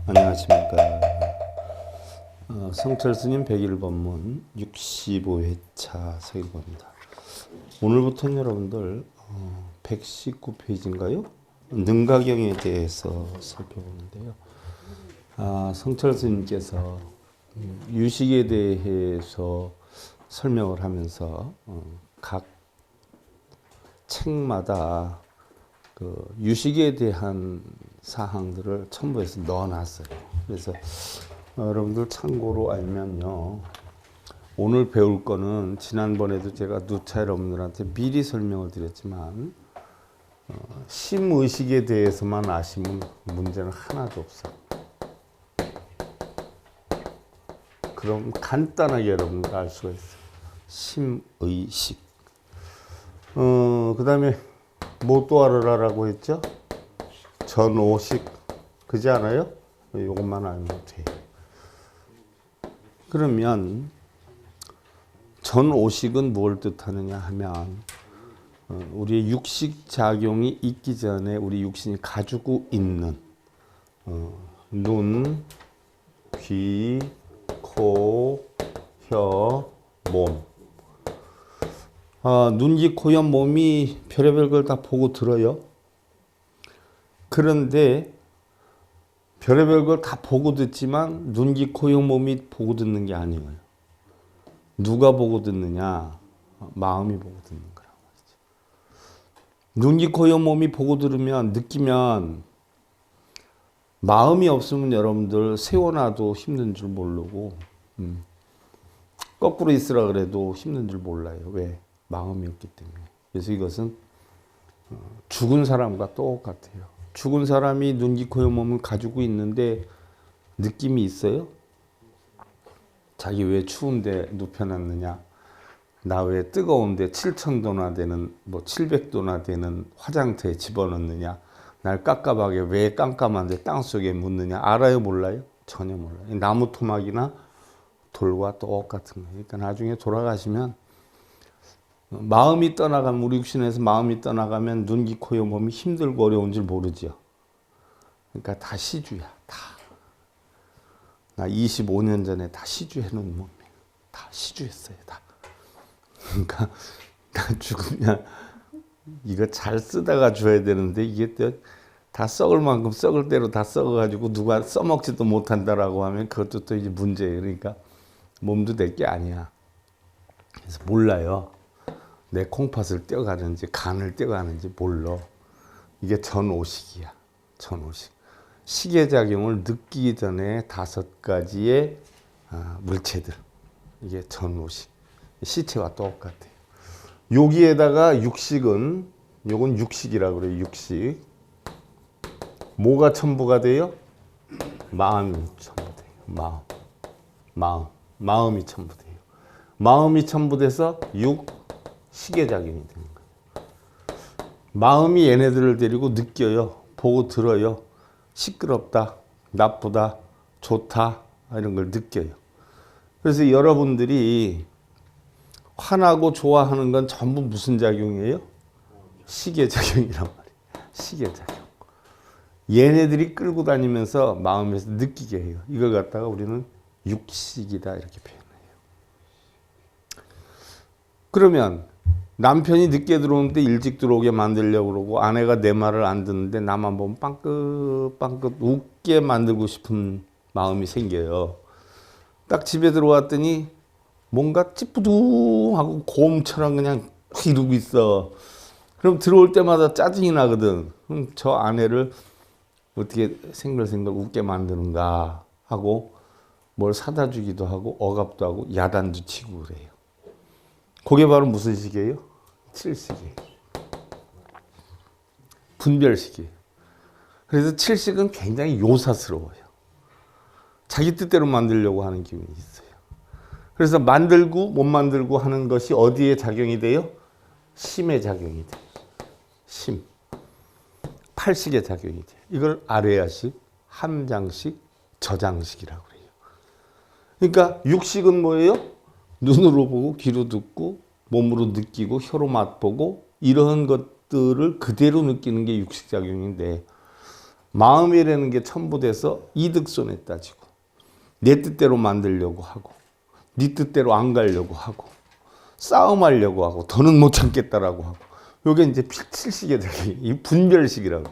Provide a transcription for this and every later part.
안녕하십니까. 성철스님 101번문 65회차 서일보입니다. 오늘부터는 여러분들 119페이지인가요? 능가경에 대해서 살펴보는데요. 성철스님께서 유식에 대해서 설명을 하면서 각 책마다 그 유식에 대한 사항들을 첨부해서 넣어놨어요. 그래서 여러분들 참고로 알면요. 오늘 배울 거는 지난번에도 제가 누차 여러분들한테 미리 설명을 드렸지만 심의식에 대해서만 아시면 문제는 하나도 없어요. 그럼 간단하게 여러분들 알 수가 있어요. 심의식. 그 다음에 뭐 또 알아라라고 했죠? 전오식. 그지 않아요? 이것만 알면 돼요. 그러면 전오식은 뭘 뜻하느냐 하면 우리의 육식 작용이 있기 전에 우리 육신이 가지고 있는 눈, 귀, 코, 혀, 몸. 눈, 귀, 코, 혀, 몸이 별의별 걸 다 보고 들어요. 그런데 별의별 걸 다 보고 듣지만 눈, 귀, 코, 혀, 몸이 보고 듣는 게 아니에요. 누가 보고 듣느냐? 마음이 보고 듣는 거라고 말이죠. 눈, 귀, 코, 혀, 몸이 보고 들으면 느끼면 마음이 없으면 여러분들 세워놔도 힘든 줄 모르고 거꾸로 있으라 그래도 힘든 줄 몰라요. 왜? 마음이 없기 때문에. 그래서 이것은 죽은 사람과 똑같아요. 죽은 사람이 눈, 귀, 코, 혀, 몸을 가지고 있는데 느낌이 있어요? 자기 왜 추운데 눕혀놨느냐? 나 왜 뜨거운데 7,000도나 되는 700도나 되는 화장터에 집어넣느냐? 날 깝깝하게 왜 깜깜한데 땅속에 묻느냐? 알아요? 몰라요? 전혀 몰라요. 나무 토막이나 돌과 똑같은 거예요. 그러니까 나중에 돌아가시면 마음이 떠나가면 우리 육신에서 마음이 떠나가면 눈, 귀, 코, 혀, 몸이 힘들고 어려운 줄 모르죠. 그러니까 다 시주야. 다. 나 25년 전에 다 시주해 놓은 몸이에요. 다 시주했어요. 다. 그러니까 나 죽으면 이거 잘 쓰다가 줘야 되는데 이게 다 썩을 만큼 썩을 대로 다 썩어가지고 누가 써먹지도 못한다라고 하면 그것도 또 이제 문제예요. 그러니까 몸도 내 게 아니야. 그래서 몰라요. 내 콩팥을 떼어가는지 간을 떼어가는지 몰라. 이게 전오식이야. 전오식. 식의 작용을 느끼기 전에 5가지의 물체들. 이게 전오식. 시체와 똑같아요. 여기에다가 육식은, 요건 육식이라고 그래요. 육식. 뭐가 첨부가 돼요? 마음이 첨부돼요. 마음이 첨부돼요. 마음이 첨부돼서 식의 작용이 되는 거예요. 마음이 얘네들을 데리고 느껴요. 보고 들어요. 시끄럽다, 나쁘다, 좋다 이런 걸 느껴요. 그래서 여러분들이 화나고 좋아하는 건 전부 무슨 작용이에요? 식의 작용이란 말이에요. 식의 작용. 얘네들이 끌고 다니면서 마음에서 느끼게 해요. 이걸 갖다가 우리는 육식이다 이렇게 표현해요. 그러면 남편이 늦게 들어오는데 일찍 들어오게 만들려고 그러고 아내가 내 말을 안 듣는데 나만 보면 빵긋빵긋 웃게 만들고 싶은 마음이 생겨요. 딱 집에 들어왔더니 뭔가 찌뿌둥하고 곰처럼 그냥 이러고 있어. 그럼 들어올 때마다 짜증이 나거든. 그럼 저 아내를 어떻게 생글생글 웃게 만드는가 하고 뭘 사다 주기도 하고 억압도 하고 야단도 치고 그래요. 그게 바로 무슨 식이에요? 칠식이에요. 분별식이에요. 그래서 칠식은 굉장히 요사스러워요. 자기 뜻대로 만들려고 하는 기분이 있어요. 그래서 만들고 못 만들고 하는 것이 어디에 작용이 돼요? 심에 작용이 돼요. 심. 팔식에 작용이 돼요. 이걸 아레아식, 함장식, 저장식이라고 해요. 그러니까 육식은 뭐예요? 눈으로 보고 귀로 듣고 몸으로 느끼고 혀로 맛보고 이런 것들을 그대로 느끼는 게 육식작용인데, 마음이라는 게 첨부돼서 이득손에 따지고 내 뜻대로 만들려고 하고 네 뜻대로 안 가려고 하고 싸움하려고 하고 더는 못 참겠다라고 하고, 요게 이제 필칠식의 작용이, 이 분별식이라고,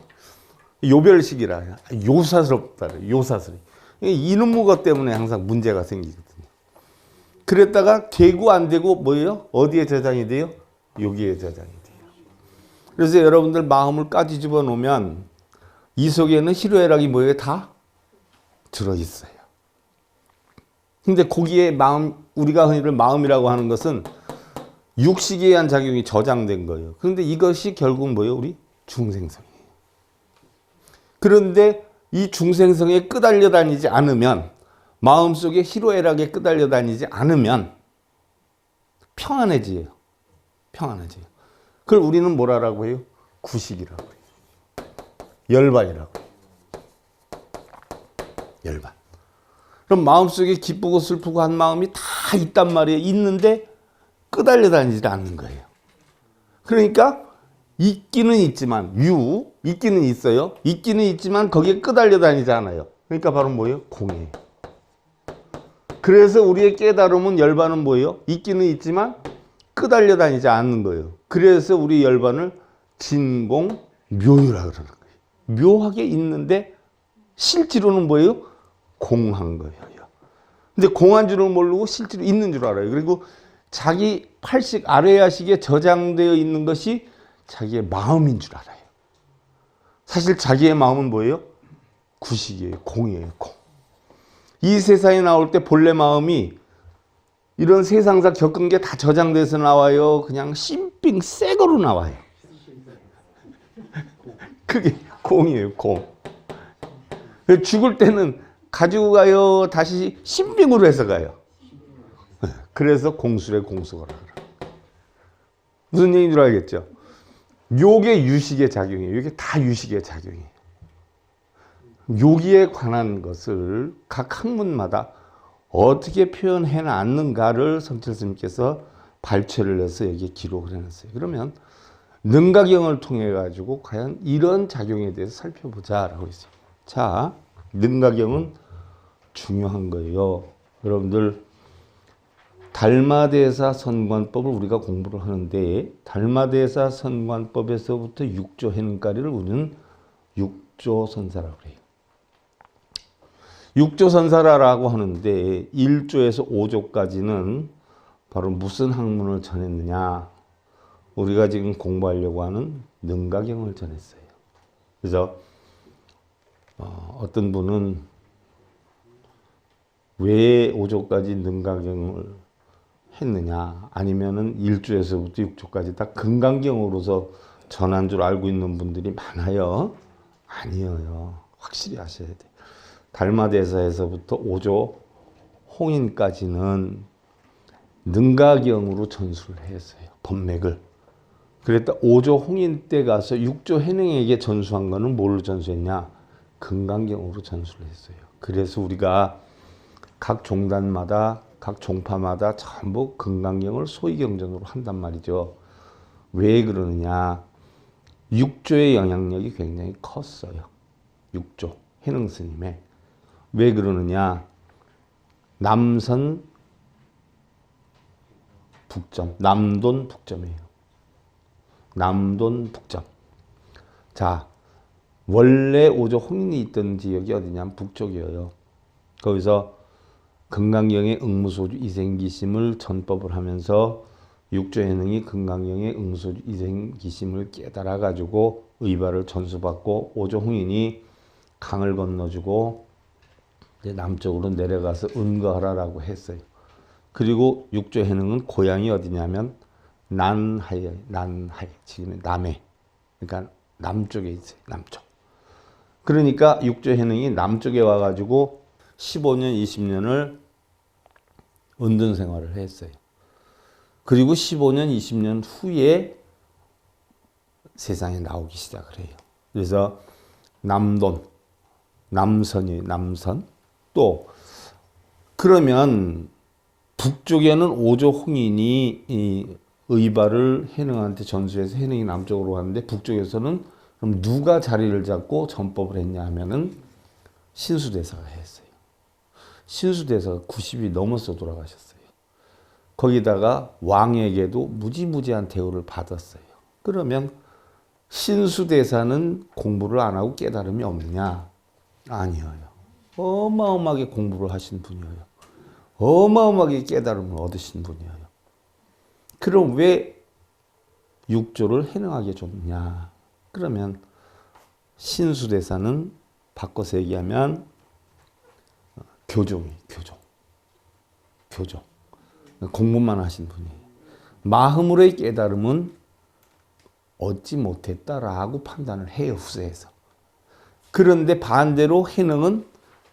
요별식이라, 요사스럽다, 요사스럽. 이놈의 것 때문에 항상 문제가 생기거든요. 그랬다가 되고 안 되고 뭐예요? 어디에 저장이 돼요? 여기에 저장이 돼요. 그래서 여러분들 마음을 까뒤집어 놓으면 이 속에는 희로애락이 뭐예요? 다 들어있어요. 근데 거기에 마음, 우리가 흔히들 마음이라고 하는 것은 육식에 의한 작용이 저장된 거예요. 그런데 이것이 결국 뭐예요? 우리 중생성이에요. 그런데 이 중생성에 끄달려 다니지 않으면, 마음속에 희로애락에 끄달려 다니지 않으면 평안해져요. 평안해져요. 그걸 우리는 뭐라고 해요? 구식이라고 해요. 열반이라고 해요. 열반. 그럼 마음속에 기쁘고 슬프고 한 마음이 다 있단 말이에요. 있는데 끄달려 다니지 않는 거예요. 그러니까 있기는 있지만, 있기는 있어요. 있기는 있지만 거기에 끄달려 다니지 않아요. 그러니까 바로 뭐예요? 공이에요. 그래서 우리의 깨달음은, 열반은 뭐예요? 있기는 있지만 끄달려 다니지 않는 거예요. 그래서 우리 열반을 진공 묘유라 그러는 거예요. 묘하게 있는데 실제로는 뭐예요? 공한 거예요. 근데 공한 줄은 모르고 실제로 있는 줄 알아요. 그리고 자기 팔식 아레아식에 저장되어 있는 것이 자기의 마음인 줄 알아요. 사실 자기의 마음은 뭐예요? 구식이에요. 공이에요. 공. 이 세상에 나올 때 본래 마음이 이런 세상사 겪은 게 다 저장돼서 나와요? 그냥 심빙 새 거로 나와요? 그게 공이에요. 공. 죽을 때는 가지고 가요? 다시 신빙으로 해서 가요? 그래서 공술의 공수거라. 무슨 얘기인 줄 알겠죠? 요게 유식의 작용이에요. 이게 다 유식의 작용이에요. 여기에 관한 것을 각 학문마다 어떻게 표현해 놨는가를 성철 스님께서 발췌를 해서 여기에 기록을 해놨어요. 그러면 능가경을 통해 가지고 과연 이런 작용에 대해서 살펴보자라고 했어요. 자, 능가경은 중요한 거예요. 여러분들 달마대사 선관법을 우리가 공부를 하는데, 달마대사 선관법에서부터 육조 해능가리를 우리는 육조선사라고 해요. 육조선사라고 하는데 1조에서 5조까지는 바로 무슨 학문을 전했느냐? 우리가 지금 공부하려고 하는 능가경을 전했어요. 그래서 어떤 분은 왜 5조까지 능가경을 했느냐, 아니면은 1조에서부터 6조까지 다 금강경으로서 전한 줄 알고 있는 분들이 많아요. 아니에요. 확실히 아셔야 돼요. 달마대사에서부터 5조 홍인까지는 능가경으로 전수를 했어요. 법맥을. 그랬다 5조 홍인 때 가서 6조 해능에게 전수한 거는 뭘로 전수했냐? 금강경으로 전수를 했어요. 그래서 우리가 각 종단마다, 각 종파마다 전부 금강경을 소위경전으로 한단 말이죠. 왜 그러느냐? 6조의 영향력이 굉장히 컸어요. 6조 해능스님의. 왜 그러느냐? 남선 북점, 남돈 북점이에요. 남돈 북점. 자, 원래 5조 홍인이 있던 지역이 어디냐면 북쪽이에요. 거기서 금강경의 응무소주 이생기심을 전법을 하면서 6조 해능이 금강경의 응무소주 이생기심을 깨달아 가지고 의발을 전수받고 5조 홍인이 강을 건너주고 이제 남쪽으로 내려가서 은거하라라고 했어요. 그리고 6조 해능은 고향이 어디냐면 난하에, 지금의 남해. 그러니까 남쪽에 있어요. 남쪽. 그러니까 6조 해능이 남쪽에 와가지고 15년, 20년을 은둔 생활을 했어요. 그리고 15년, 20년 후에 세상에 나오기 시작을 해요. 그래서 남돈, 남선이 남선. 또 그러면 북쪽에는 오조 홍인이 이 의발을 해능한테 전수해서 해능이 남쪽으로 가는데 북쪽에서는 그럼 누가 자리를 잡고 전법을 했냐 하면은 신수대사가 했어요. 신수대사가 90이 넘어서 돌아가셨어요. 거기다가 왕에게도 무지무지한 대우를 받았어요. 그러면 신수대사는 공부를 안 하고 깨달음이 없느냐? 아니에요. 어마어마하게 공부를 하신 분이에요. 어마어마하게 깨달음을 얻으신 분이에요. 그럼 왜 육조를 해능하게 줬냐? 그러면 신수대사는 바꿔서 얘기하면 교종이에요. 교종. 공부만 하신 분이에요. 마음으로의 깨달음은 얻지 못했다라고 판단을 해요. 후세에서. 그런데 반대로 해능은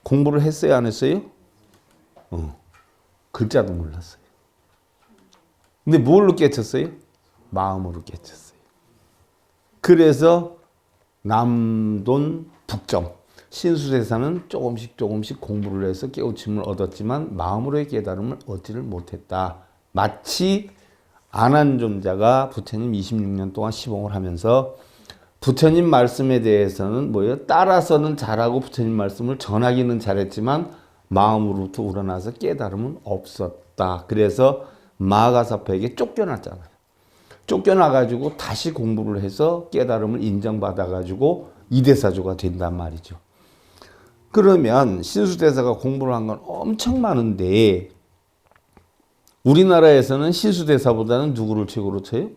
공부를 했어요? 안 했어요? 글자도 몰랐어요. 근데 뭘로 깨쳤어요? 마음으로 깨쳤어요. 그래서 남돈 북점. 신수대사는 조금씩 공부를 해서 깨우침을 얻었지만 마음으로의 깨달음을 얻지를 못했다. 마치 안한존자가 부처님 26년 동안 시봉을 하면서 부처님 말씀에 대해서는 뭐예요? 따라서는 잘하고 부처님 말씀을 전하기는 잘했지만 마음으로부터 우러나서 깨달음은 없었다. 그래서 마가사파에게 쫓겨났잖아요. 쫓겨나가지고 다시 공부를 해서 깨달음을 인정받아가지고 이대사조가 된단 말이죠. 그러면 신수대사가 공부를 한 건 엄청 많은데 우리나라에서는 신수대사보다는 누구를 최고로 쳐요?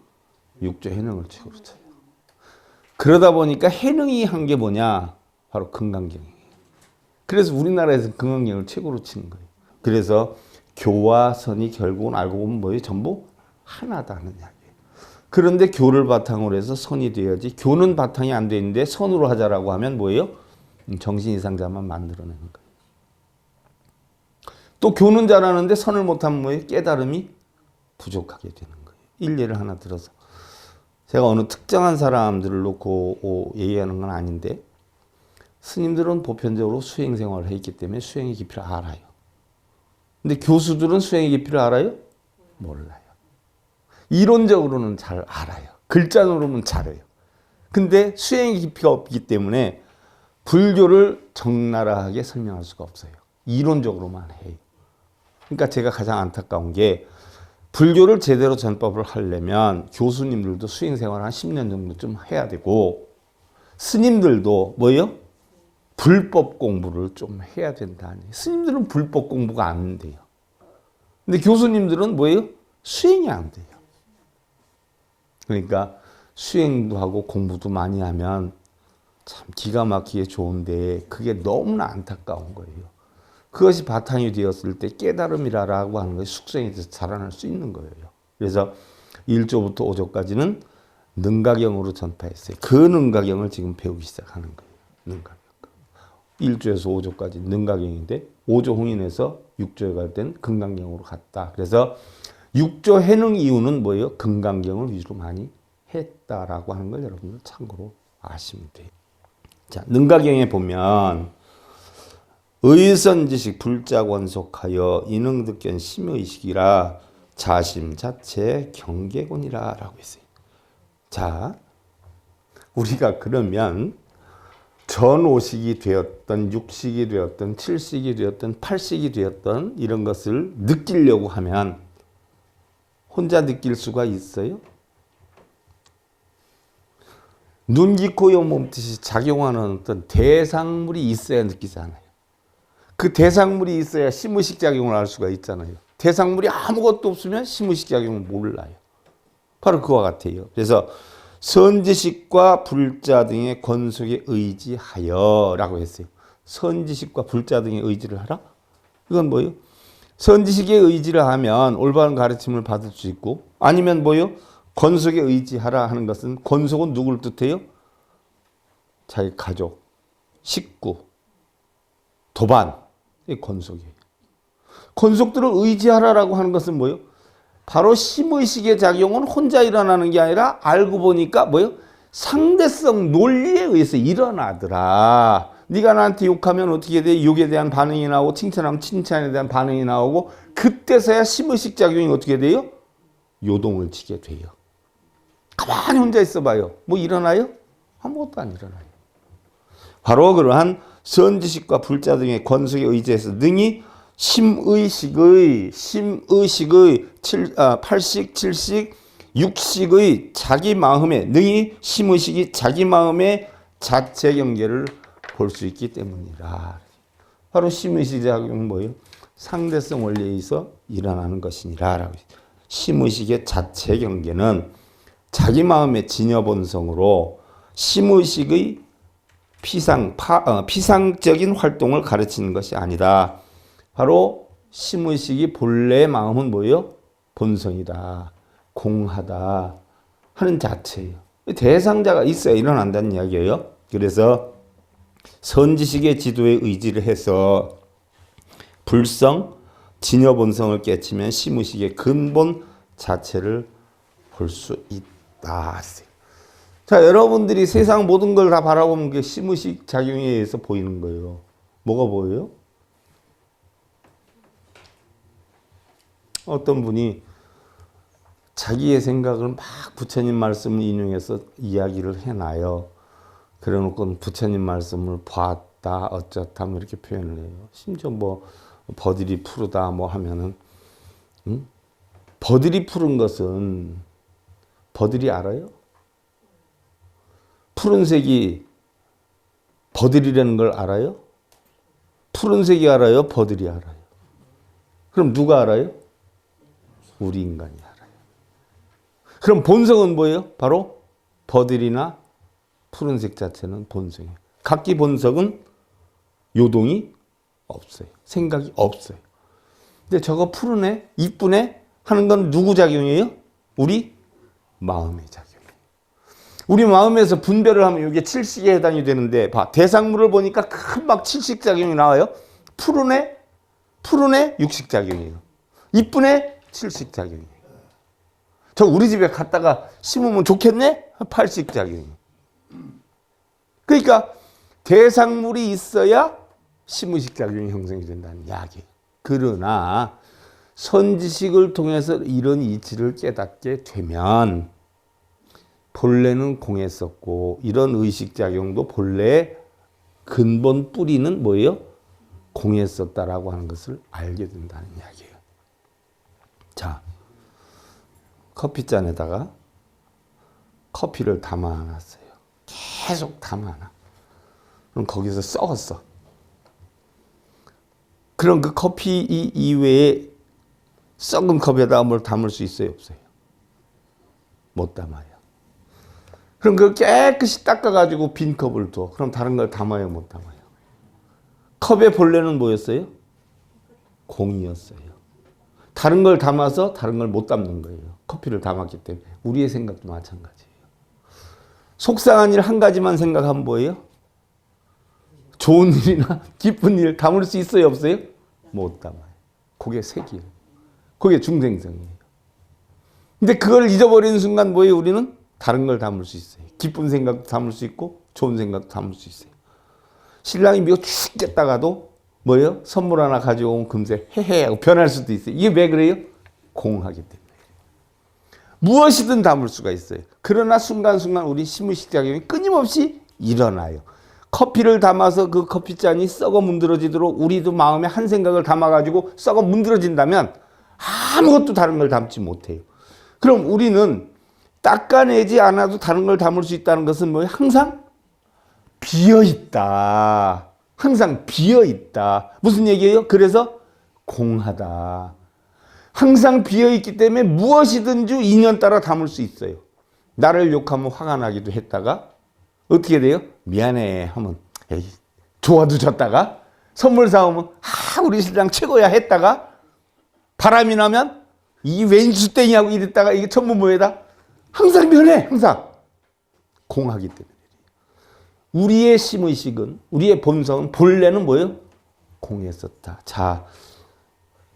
육조 해능을 최고로 쳐요. 그러다 보니까 해능이 한 게 뭐냐? 바로 금강경이에요. 그래서 우리나라에서 금강경을 최고로 치는 거예요. 그래서 교와 선이 결국은 알고 보면 뭐예요? 전부 하나다는 이야기예요. 그런데 교를 바탕으로 해서 선이 돼야지. 교는 바탕이 안 돼 있는데 선으로 하자라고 하면 뭐예요? 정신 이상자만 만들어내는 거예요. 또 교는 잘하는데 선을 못하면 뭐예요? 깨달음이 부족하게 되는 거예요. 일례를 하나 들어서 제가 어느 특정한 사람들을 놓고 얘기하는 건 아닌데 스님들은 보편적으로 수행 생활을 했기 때문에 수행의 깊이를 알아요. 근데 교수들은 수행의 깊이를 알아요? 몰라요. 이론적으로는 잘 알아요. 글자로는 잘해요. 근데 수행의 깊이가 없기 때문에 불교를 적나라하게 설명할 수가 없어요. 이론적으로만 해요. 그러니까 제가 가장 안타까운 게 불교를 제대로 전법을 하려면 교수님들도 수행생활 한 10년 정도 좀 해야 되고 스님들도 뭐예요? 불법 공부를 좀 해야 된다. 스님들은 불법 공부가 안 돼요. 근데 교수님들은 뭐예요? 수행이 안 돼요. 그러니까 수행도 하고 공부도 많이 하면 참 기가 막히게 좋은데 그게 너무나 안타까운 거예요. 그것이 바탕이 되었을 때 깨달음이라고 하는 것이 숙성이 돼서 자라날 수 있는 거예요. 그래서 1조부터 5조까지는 능가경으로 전파했어요. 그 능가경을 지금 배우기 시작하는 거예요. 능가경. 1조에서 5조까지 능가경인데 5조 홍인에서 6조에 갈 때는 금강경으로 갔다. 그래서 6조 해능 이유는 뭐예요? 금강경을 위주로 많이 했다라고 하는 걸 여러분들 참고로 아시면 돼요. 자, 능가경에 보면 의선지식 불자권속하여 인응득견 심의식이라 자심 자체 경계곤이라 라고 했어요. 자, 우리가 그러면 전오식이 되었던 6식이 되었던 7식이 되었던 8식이 되었던 이런 것을 느끼려고 하면 혼자 느낄 수가 있어요? 눈, 귀, 코, 여, 몸뜻이 작용하는 어떤 대상물이 있어야 느끼잖아요. 그 대상물이 있어야 심의식 작용을 할 수가 있잖아요. 대상물이 아무것도 없으면 심의식 작용을 몰라요. 바로 그와 같아요. 그래서 선지식과 불자 등의 권속에 의지하여 라고 했어요. 선지식과 불자 등의 의지를 하라? 이건 뭐예요? 선지식에 의지를 하면 올바른 가르침을 받을 수 있고 아니면 뭐예요? 권속에 의지하라 하는 것은 권속은 누구를 뜻해요? 자기 가족, 식구, 도반, 이 권속이에요. 권속들을 의지하라라고 하는 것은 뭐예요? 바로 심의식의 작용은 혼자 일어나는 게 아니라 알고 보니까 뭐예요? 상대성 논리에 의해서 일어나더라. 네가 나한테 욕하면 어떻게 돼? 욕에 대한 반응이 나오고 칭찬하면 칭찬에 대한 반응이 나오고 그때서야 심의식 작용이 어떻게 돼요? 요동을 치게 돼요. 가만히 혼자 있어봐요. 뭐 일어나요? 아무것도 안 일어나요. 바로 그러한 선지식과 불자 등의 권속에 의지해서 능히 심의식의 8식, 7식, 6식의 자기 마음에 능히 심의식이 자기 마음의 자체 경계를 볼 수 있기 때문이라. 바로 심의식 작용은 뭐예요? 상대성 원리에 의해서 일어나는 것이니라. 심의식의 자체 경계는 자기 마음의 진여 본성으로 심의식의 피상적인 활동을 가르치는 것이 아니다. 바로 심의식이 본래의 마음은 뭐예요? 본성이다. 공하다 하는 자체예요. 대상자가 있어야 일어난다는 이야기예요. 그래서 선지식의 지도에 의지를 해서 불성, 진여 본성을 깨치면 심의식의 근본 자체를 볼 수 있다. 자, 여러분들이 세상 모든 걸 다 바라보면 그게 심의식 작용에 의해서 보이는 거예요. 뭐가 보여요? 어떤 분이 자기의 생각을 막 부처님 말씀을 인용해서 이야기를 해놔요. 그래놓고 부처님 말씀을 봤다, 어쩌다, 뭐 이렇게 표현을 해요. 심지어 뭐, 버들이 푸르다, 뭐 하면은, 버들이 푸른 것은, 버들이 알아요? 푸른색이 버들이라는 걸 알아요? 푸른색이 알아요? 버들이 알아요? 그럼 누가 알아요? 우리 인간이 알아요. 그럼 본성은 뭐예요? 바로 버들이나 푸른색 자체는 본성이에요. 각기 본성은 요동이 없어요. 생각이 없어요. 근데 저거 푸르네, 이쁘네 하는 건 누구 작용이에요? 우리 마음의 작용이에요. 우리 마음에서 분별을 하면 이게 칠식에 해당이 되는데 봐, 대상물을 보니까 금방 칠식 작용이 나와요. 푸르네, 육식 작용이에요. 이쁘네, 칠식 작용이에요. 저 우리 집에 갖다가 심으면 좋겠네? 팔식 작용이에요. 그러니까 대상물이 있어야 심의식 작용이 형성이 된다는 이야기예요. 그러나 선지식을 통해서 이런 이치를 깨닫게 되면 본래는 공했었고 이런 의식작용도 본래의 근본 뿌리는 뭐예요? 공했었다라고 하는 것을 알게 된다는 이야기예요. 자, 커피잔에다가 커피를 담아놨어요. 계속 담아놔. 그럼 거기서 썩었어. 그럼 그 커피 이외에 썩은 컵에다가 뭘 담을 수 있어요? 없어요? 못 담아요. 그럼 그걸 깨끗이 닦아가지고 빈 컵을 둬. 그럼 다른 걸 담아요? 못 담아요? 컵의 본래는 뭐였어요? 공이었어요. 다른 걸 담아서 다른 걸 못 담는 거예요. 커피를 담았기 때문에. 우리의 생각도 마찬가지예요. 속상한 일 한 가지만 생각하면 뭐예요? 좋은 일이나 기쁜 일 담을 수 있어요? 없어요? 못 담아요. 그게 색이에요. 그게 중생성이에요. 근데 그걸 잊어버리는 순간 뭐예요? 우리는 다른 걸 담을 수 있어요. 기쁜 생각도 담을 수 있고 좋은 생각도 담을 수 있어요. 신랑이 미워 죽겠다가도 뭐예요? 선물 하나 가져오면 금세 헤헤 하고 변할 수도 있어요. 이게 왜 그래요? 공하기 때문에. 무엇이든 담을 수가 있어요. 그러나 순간순간 우리 심의식 작용이 끊임없이 일어나요. 커피를 담아서 그 커피잔이 썩어 문드러지도록 우리도 마음에 한 생각을 담아가지고 썩어 문드러진다면 아무것도 다른 걸 담지 못해요. 그럼 우리는 닦아내지 않아도 다른 걸 담을 수 있다는 것은 뭐예요? 항상 비어있다. 항상 비어있다. 무슨 얘기예요? 그래서 공하다. 항상 비어있기 때문에 무엇이든지 인연 따라 담을 수 있어요. 나를 욕하면 화가 나기도 했다가 어떻게 돼요? 미안해 하면 에이, 좋아도 졌다가 선물 사오면 우리 신랑 최고야 했다가 바람이 나면 이 왼수 땡이하고 이랬다가 이게 전부 뭐에다? 항상 변해. 항상 공하기 때문에. 우리의 심의식은 우리의 본성은 본래는 뭐예요? 공했었다. 자,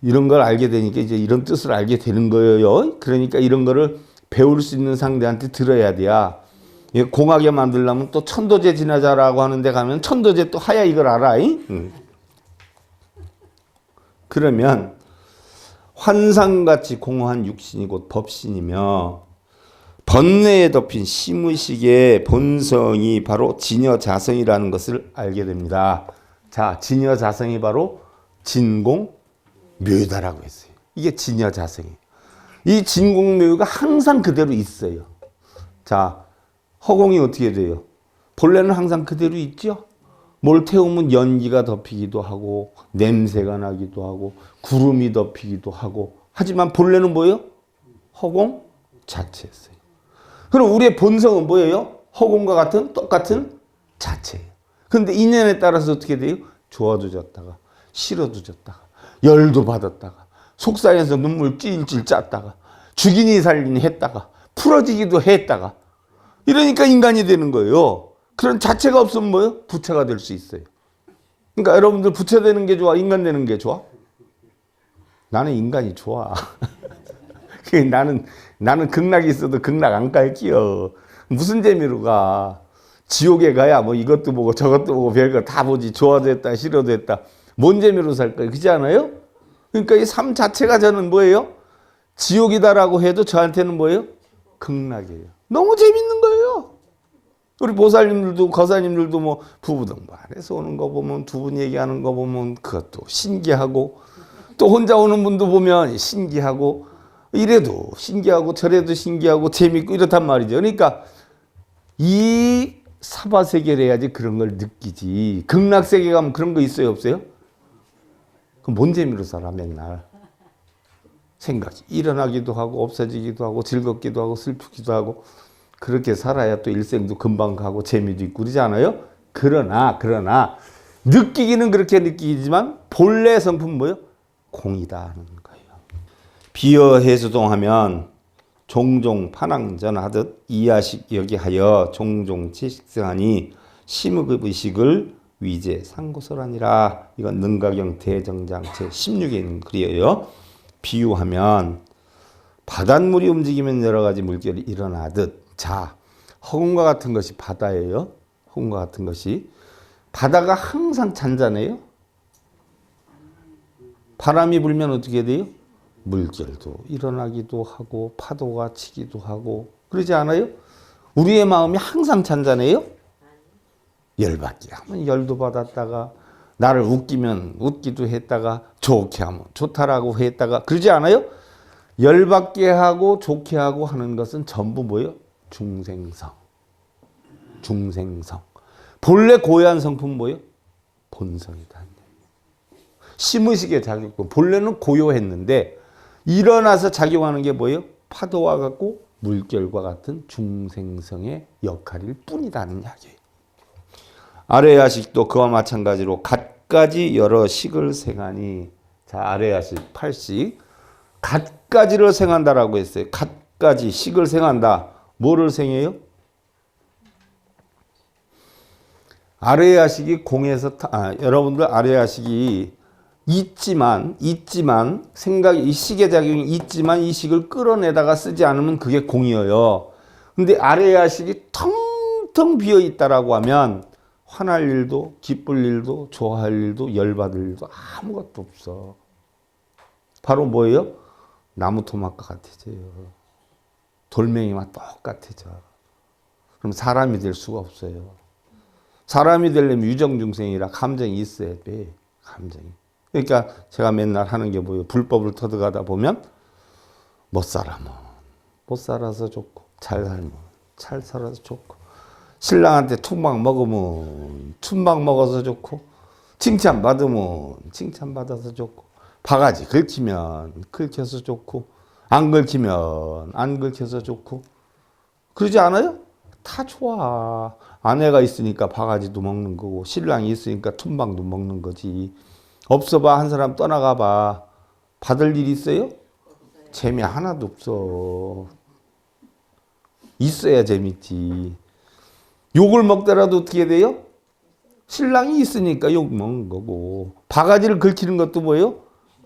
이런 걸 알게 되니까 이제 이런 뜻을 알게 되는 거예요. 그러니까 이런 거를 배울 수 있는 상대한테 들어야 돼야. 공하게 만들려면 또 천도제 지나자라고 하는데 가면 천도제 또 하야 이걸 알아. 그러면 환상같이 공허한 육신이 곧 법신이며 번뇌에 덮인 심의식의 본성이 바로 진여자성이라는 것을 알게 됩니다. 자, 진여자성이 바로 진공묘유다라고 했어요. 이게 진여자성이에요. 이 진공묘유가 항상 그대로 있어요. 자, 허공이 어떻게 돼요? 본래는 항상 그대로 있죠? 뭘 태우면 연기가 덮이기도 하고 냄새가 나기도 하고 구름이 덮이기도 하고 하지만 본래는 뭐예요? 허공 자체였어요. 그럼 우리의 본성은 뭐예요? 허공과 같은 똑같은 자체예요. 그런데 인연에 따라서 어떻게 돼요? 좋아도 졌다가 싫어도 졌다가 열도 받았다가 속상해서 눈물 찔찔 짰다가 죽이니 살리니 했다가 풀어지기도 했다가 이러니까 인간이 되는 거예요. 그런 자체가 없으면 뭐예요? 부처가 될 수 있어요. 그러니까 여러분들 부처 되는 게 좋아? 인간 되는 게 좋아? 나는 인간이 좋아. 나는 극락이 있어도 극락 안 갈게요. 무슨 재미로 가? 지옥에 가야 뭐 이것도 보고 저것도 보고 별거 다 보지. 좋아도 했다 싫어도 했다. 뭔 재미로 살 거예요? 그렇지 않아요? 그러니까 이 삶 자체가 저는 뭐예요? 지옥이다라고 해도 저한테는 뭐예요? 극락이에요. 너무 재밌는 거예요. 우리 보살님들도 거사님들도 뭐 부부등반에서 오는 거 보면 두 분 얘기하는 거 보면 그것도 신기하고 또 혼자 오는 분도 보면 신기하고 이래도 신기하고 저래도 신기하고 재밌고 이렇단 말이죠. 그러니까 이 사바세계를 해야지 그런 걸 느끼지. 극락세계 가면 그런 거 있어요 없어요? 그럼 뭔 재미로 살아 맨날. 생각이 일어나기도 하고 없어지기도 하고 즐겁기도 하고 슬프기도 하고 그렇게 살아야 또 일생도 금방 가고 재미도 있고 그러지 않아요? 그러나 느끼기는 그렇게 느끼지만 본래 성품은 뭐예요? 공이다 하는 거예요. 비여해수동하면 종종 판왕전하듯 이하식 여기하여 종종 지식성하니 심의급의식을 위제 상고설하니라. 이건 능가경 대정장 제16에 있는 글이에요. 비유하면 바닷물이 움직이면 여러 가지 물결이 일어나듯 자, 허공과 같은 것이 바다예요. 허공과 같은 것이 바다가 항상 잔잔해요. 바람이 불면 어떻게 돼요? 물결도 일어나기도 하고 파도가 치기도 하고 그러지 않아요? 우리의 마음이 항상 잔잔해요? 열받게 하면 열도 받았다가 나를 웃기면 웃기도 했다가 좋게 하면 좋다라고 했다가 그러지 않아요? 열받게 하고 좋게 하고 하는 것은 전부 뭐예요? 중생성. 본래 고유한 성품은 뭐예요? 본성이다. 심의식의 작용. 본래는 고요했는데 일어나서 작용하는 게 뭐예요? 파도와 같고 물결과 같은 중생성의 역할일 뿐이라는 이야기예요. 아레야식도 그와 마찬가지로 갖가지 여러 식을 생하니 자 아레야식 8식 갖가지를 생한다라고 했어요. 갖가지 식을 생한다. 뭐를 생해요? 아레야식이 공에서 여러분들 아레야식이 있지만 생각이 이 식의 작용이 있지만 이 식을 끌어내다가 쓰지 않으면 그게 공이에요. 근데 아레야식이 텅텅 비어 있다라고 하면 화날 일도 기쁠 일도 좋아할 일도 열받을 일도 아무것도 없어. 바로 뭐예요? 나무 토막과 같아져요. 돌멩이와 똑같아져. 그럼 사람이 될 수가 없어요. 사람이 되려면 유정중생이라 감정이 있어야 돼. 감정이. 그러니까 제가 맨날 하는 게 뭐예요? 불법을 터득하다 보면 못 살아면 못 살아서 좋고 잘 살면 잘 살아서 좋고 신랑한테 툭막 먹으면 툭막 먹어서 좋고 칭찬받으면 칭찬받아서 좋고 바가지 긁히면 긁혀서 좋고 안 긁히면 안 긁혀서 좋고 그러지 않아요? 다 좋아. 아내가 있으니까 바가지도 먹는 거고 신랑이 있으니까 툰방도 먹는 거지. 없어봐 한 사람 떠나가봐. 받을 일 있어요? 재미 하나도 없어. 있어야 재밌지. 욕을 먹더라도 어떻게 돼요? 신랑이 있으니까 욕 먹는 거고 바가지를 긁히는 것도 뭐예요?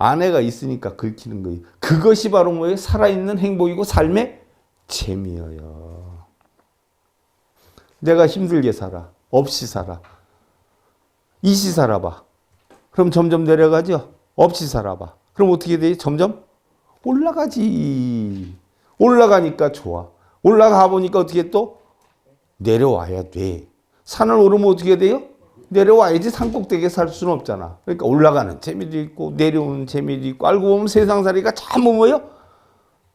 아내가 있으니까 긁히는 거예요. 그것이 바로 뭐예요? 살아있는 행복이고 삶의 재미예요. 내가 힘들게 살아. 없이 살아. 이시 살아봐. 그럼 점점 내려가죠? 없이 살아봐. 그럼 어떻게 돼? 점점 올라가지. 올라가니까 좋아. 올라가 보니까 어떻게 또 내려와야 돼. 산을 오르면 어떻게 돼요? 내려와야지. 산 꼭대기에 살 수는 없잖아. 그러니까 올라가는 재미도 있고 내려오는 재미도 있고 알고 보면 세상살이가 전부 뭐예요?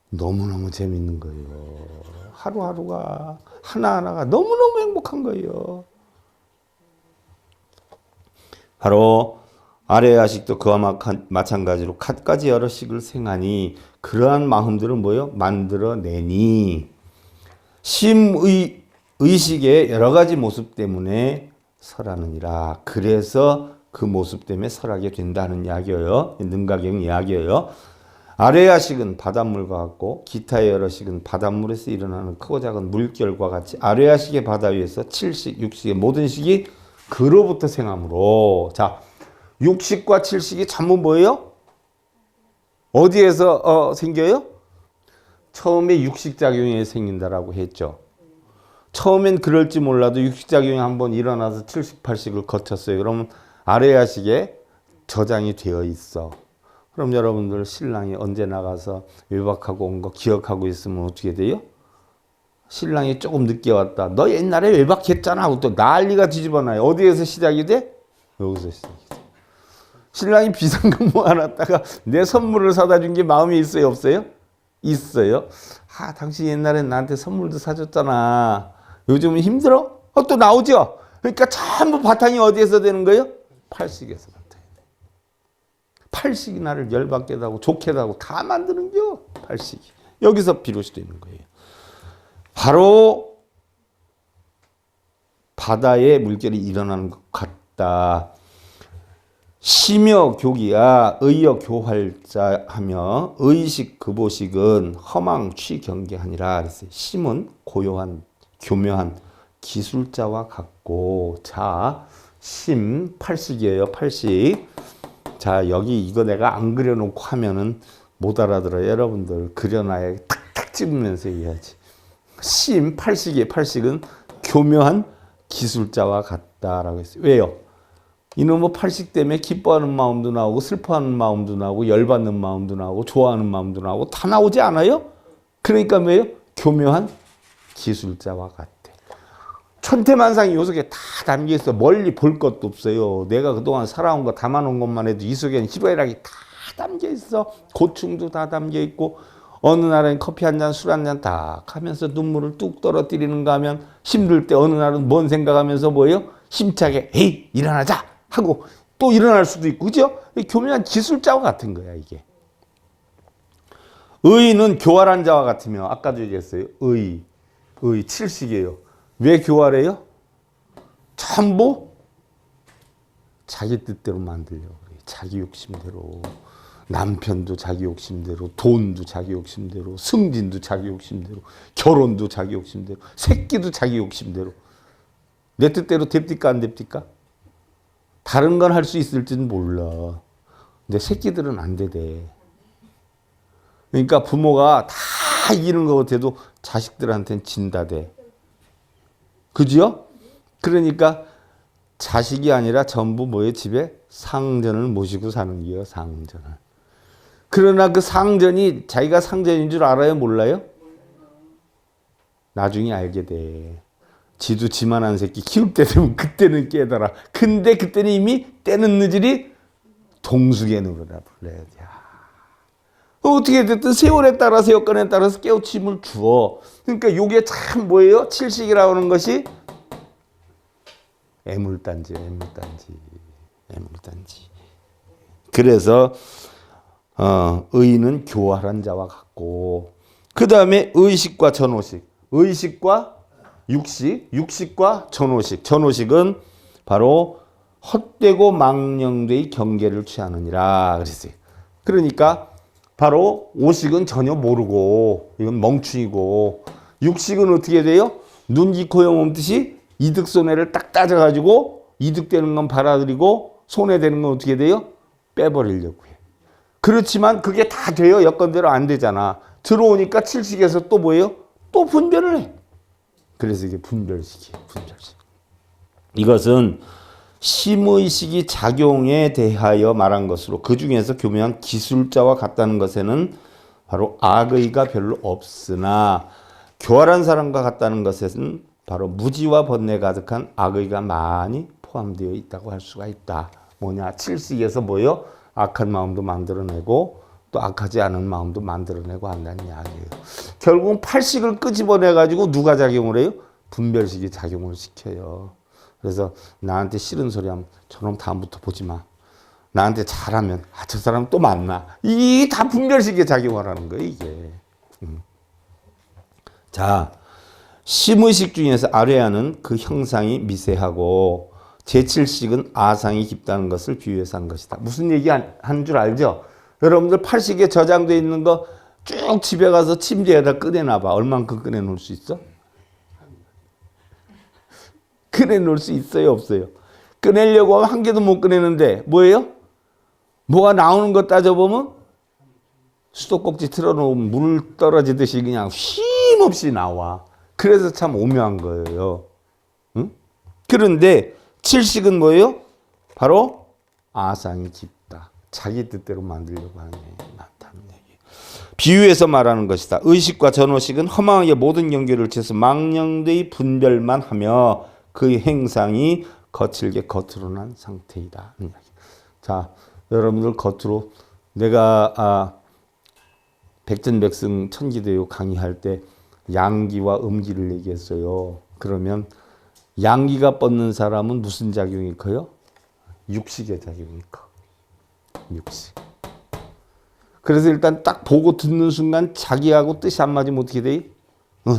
너무너무 재밌는 거예요. 하루하루가 하나하나가 너무너무 행복한 거예요. 바로 아래의 야식도 그와 마찬가지로 갖가지 여러 식을 생하니 그러한 마음들은 뭐예요? 만들어내니 심의 의식의 여러 가지 모습 때문에 설하느니라. 그래서 그 모습 때문에 설하게 된다는 이야기예요. 능가경 이야기예요. 아래의 야식은 바닷물과 같고 기타의 여러 식은 바닷물에서 일어나는 크고 작은 물결과 같이 아래의 야식의 바다 위에서 칠식, 육식의 모든 식이 그로부터 생하므로. 자, 육식과 칠식이 전부 뭐예요? 어디에서 생겨요? 처음에 육식작용이 생긴다라고 했죠. 처음엔 그럴지 몰라도 육식작용이 한번 일어나서 78식을 거쳤어요. 그러면 아래야식에 저장이 되어 있어. 그럼 여러분들 신랑이 언제 나가서 외박하고 온 거 기억하고 있으면 어떻게 돼요? 신랑이 조금 늦게 왔다. 너 옛날에 외박했잖아 하고 또 난리가 뒤집어놔요. 어디에서 시작이 돼? 여기서 시작이 돼. 신랑이 비상근무 안 왔다가 내 선물을 사다 준 게 마음에 있어요? 없어요? 있어요. 아, 당신 옛날에 나한테 선물도 사줬잖아. 요즘은 힘들어? 또 나오죠? 그러니까 전부 바탕이 어디에서 되는 거예요? 팔식에서 바탕이 돼. 팔식이 나를 열받게 하고 좋게 하고 다 만드는 겨. 팔식이. 여기서 비롯이 되는 거예요. 바로 바다에 물결이 일어나는 것 같다. 시며 교기야 의여 교활자 하며 의식 급오식은 허망 취경계하니라 그랬어요. 심은 고요한 교묘한 기술자와 같고. 자, 심 팔식이에요. 팔식. 자, 여기 이거 내가 안 그려놓고 하면은 못 알아들어요. 여러분들 그려놔야 탁탁 집으면서 해야지. 심 팔식이에요. 팔식은 교묘한 기술자와 같다라고 했어요. 왜요? 이놈의 팔식 때문에 기뻐하는 마음도 나오고 슬퍼하는 마음도 나오고 열받는 마음도 나오고 좋아하는 마음도 나오고 다 나오지 않아요? 그러니까 뭐예요? 교묘한 기술자와 같아. 천태만상이 요 속에 다 담겨있어. 멀리 볼 것도 없어요. 내가 그동안 살아온 거 담아놓은 것만 해도 이 속에는 희로애락이 다 담겨있어. 고충도 다 담겨있고 어느 날엔 커피 한 잔, 술 한 잔 딱 하면서 눈물을 뚝 떨어뜨리는가 하면 힘들 때 어느 날은 뭔 생각하면서 뭐예요? 힘차게 에이 일어나자 하고 또 일어날 수도 있고. 그죠? 교묘한 기술자와 같은 거야 이게. 의는 교활한 자와 같으며 아까도 얘기했어요. 의 칠식이에요. 왜 교활해요? 전부 자기 뜻대로 만들려고 그래. 자기 욕심대로. 남편도 자기 욕심대로, 돈도 자기 욕심대로, 승진도 자기 욕심대로, 결혼도 자기 욕심대로, 새끼도 자기 욕심대로. 내 뜻대로 됩니까 안 됩니까? 다른 건 할 수 있을지는 몰라. 근데 새끼들은 안 되대. 그러니까 부모가 다 이기는 것 같아도 자식들한테는 진다대. 그죠? 그러니까 자식이 아니라 전부 뭐예요? 집에 상전을 모시고 사는 게요. 상전을. 그러나 그 상전이 자기가 상전인 줄 알아요? 몰라요? 나중에 알게 돼. 지도 지만한 새끼 키울 때 되면 그때는 깨달아. 근데 그때는 이미 때는 늦으리 동수개누라 불러야 돼. 어떻게 됐든 세월에 따라서 여건에 따라서 깨우침을 주어. 그러니까 요게 참 뭐예요? 칠식이라고 하는 것이 애물단지. 그래서 의는 교활한 자와 같고, 그 다음에 의식과 전오식, 의식과 육식, 육식과 전오식. 전오식은 바로 헛되고 망령되이 경계를 취하느니라 그랬어요. 그러니까 바로 오식은 전혀 모르고 이건 멍충이고, 육식은 어떻게 돼요? 눈, 귀, 코, 영, 몸듯이 이득 손해를 딱 따져가지고 이득되는 건 받아들이고 손해되는 건 어떻게 돼요? 빼버리려고 해. 그렇지만 그게 다 돼요? 여건대로 안 되잖아. 들어오니까 칠식에서 또 뭐예요? 또 분별을 해. 그래서 이게 분별식이에요. 분별식. 이것은 심의식이 작용에 대하여 말한 것으로 그 중에서 교묘한 기술자와 같다는 것에는 바로 악의가 별로 없으나 교활한 사람과 같다는 것에는 바로 무지와 번뇌 가득한 악의가 많이 포함되어 있다고 할 수가 있다. 뭐냐? 칠식에서 뭐요? 악한 마음도 만들어내고 또 악하지 않은 마음도 만들어내고 한다는 이야기예요. 결국은 팔식을 끄집어내가지고 누가 작용을 해요? 분별식이 작용을 시켜요. 그래서 나한테 싫은 소리 하면 저놈 다음부터 보지 마. 나한테 잘하면 저 사람 또 만나. 이게 다 분별식에 작용을 하는 거예요. 이게. 자, 심의식 중에서 아뢰하는 그 형상이 미세하고 제7식은 아상이 깊다는 것을 비유해서 한 것이다. 무슨 얘기 한 줄 알죠? 여러분들 팔식에 저장되어 있는 거 쭉 집에 가서 침대에다 꺼내놔봐. 얼만큼 꺼내놓을 수 있어? 꺼내놓을 수 있어요? 없어요? 꺼내려고 하면 한 개도 못 꺼내는데 뭐예요? 뭐가 나오는 거 따져보면 수도꼭지 틀어놓으면 물 떨어지듯이 그냥 쉼없이 나와. 그래서 참 오묘한 거예요. 응? 그런데 칠식은 뭐예요? 바로 아상이 깊다. 자기 뜻대로 만들려고 하는 게 많다는 얘기. 비유해서 말하는 것이다. 의식과 전호식은 허망하게 모든 경계를 채서 망령되이 분별만 하며 그 행상이 거칠게 겉으로 난 상태이다. 자, 여러분들 겉으로 내가 백전백승 천기대요 강의할 때 양기와 음기를 얘기했어요. 그러면 양기가 뻗는 사람은 무슨 작용이 커요? 육식의 작용이 커. 육식. 그래서 일단 딱 보고 듣는 순간 자기하고 뜻이 안 맞으면 어떻게 돼?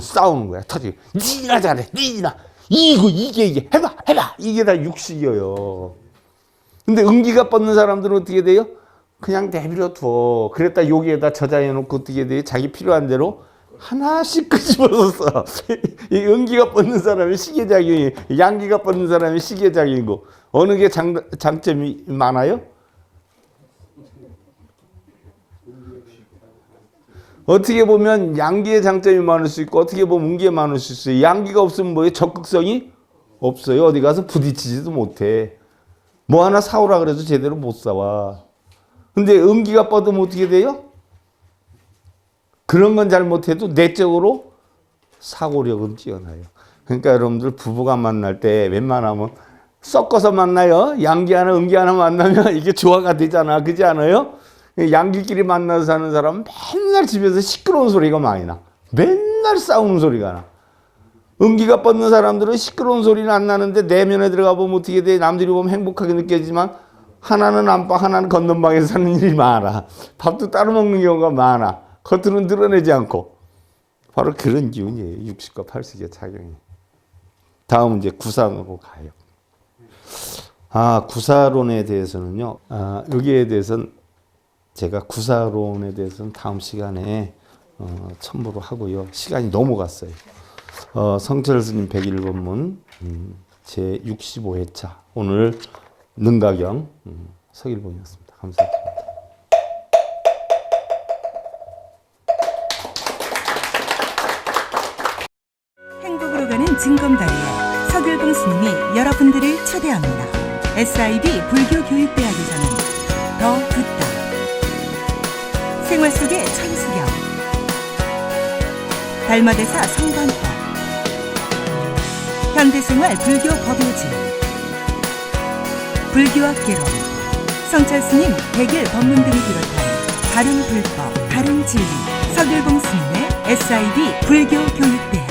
싸우는 거야. 터지고. 니나 잘해. 니나. 이게. 해봐. 이게 다 육식이에요. 근데 음기가 뻗는 사람들은 어떻게 돼요? 그냥 내버려 둬. 그랬다 여기에다 저장해놓고 어떻게 돼요? 자기 필요한 대로 하나씩 끄집어서 써. 이 음기가 뻗는 사람이 시계작용이, 양기가 뻗는 사람이 시계작용이고 어느 게 장점이 많아요? 어떻게 보면 양기의 장점이 많을 수 있고 어떻게 보면 음기에 많을 수 있어요. 양기가 없으면 뭐예요? 적극성이 없어요. 어디 가서 부딪히지도 못해. 뭐 하나 사오라 그래도 제대로 못 사와. 근데 음기가 뻗으면 어떻게 돼요? 그런 건 잘 못해도 내적으로 사고력은 뛰어나요. 그러니까 여러분들 부부가 만날 때 웬만하면 섞어서 만나요. 양기 하나 음기 하나 만나면 이게 조화가 되잖아. 그렇지 않아요? 양기끼리 만나서 사는 사람은 맨날 집에서 시끄러운 소리가 많이 나. 맨날 싸우는 소리가 나. 음기가 뻗는 사람들은 시끄러운 소리는 안 나는데 내면에 들어가 보면 어떻게 돼? 남들이 보면 행복하게 느껴지지만 하나는 안방 하나는 건넌방에서 사는 일이 많아. 밥도 따로 먹는 경우가 많아. 겉으로는 드러내지 않고. 바로 그런 기운이에요. 육식과 팔식의 작용이. 다음 이제 구상으로 가요. 구사론에 대해서는요. 여기에 대해서는 제가 구사론에 대해서는 다음 시간에 첨부를 하고요. 시간이 넘어갔어요. 성철 스님 101번문 제65회차 오늘 능가경 서길봉이었습니다. 감사합니다. 행복으로 가는 징검다리에 서길봉 스님이 여러분들을 초대합니다. SIB 불교교육대학에서는 더 듣다, 생활 속의 천수경, 달마대사 성관법, 현대생활 불교 법요지, 불교학개론, 성철스님 100일 법문 등을 비롯한 다른 불법, 다른 진리, 서길봉 스님의 SIB 불교교육대학.